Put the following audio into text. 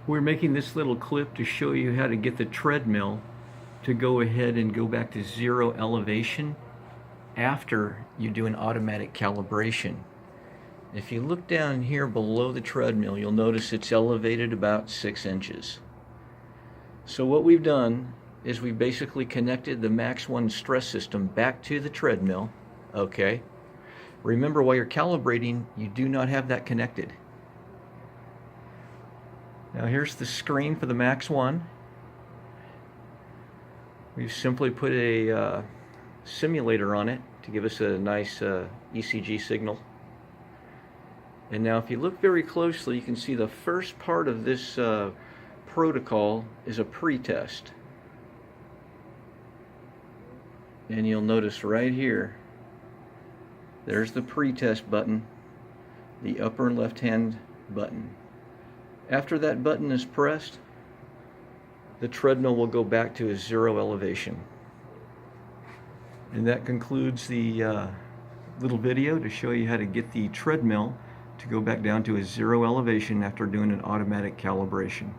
We're making this little clip to show you how to get the treadmill to go ahead and go back to zero elevation after you do an automatic calibration. If you look down here below the treadmill, you'll notice it's elevated about 6 inches. So what we've done is we basically connected the Max 1 stress system back to the treadmill. Okay. Remember, while you're calibrating, you do not have that connected. Now here's the screen for the Max 1. We've simply put a simulator on it to give us a nice ECG signal. And now if you look very closely, you can see the first part of this protocol is a pre-test. And you'll notice right here, there's the pre-test button, the upper left-hand button. After that button is pressed, the treadmill will go back to a zero elevation. And that concludes the little video to show you how to get the treadmill to go back down to a zero elevation after doing an automatic calibration.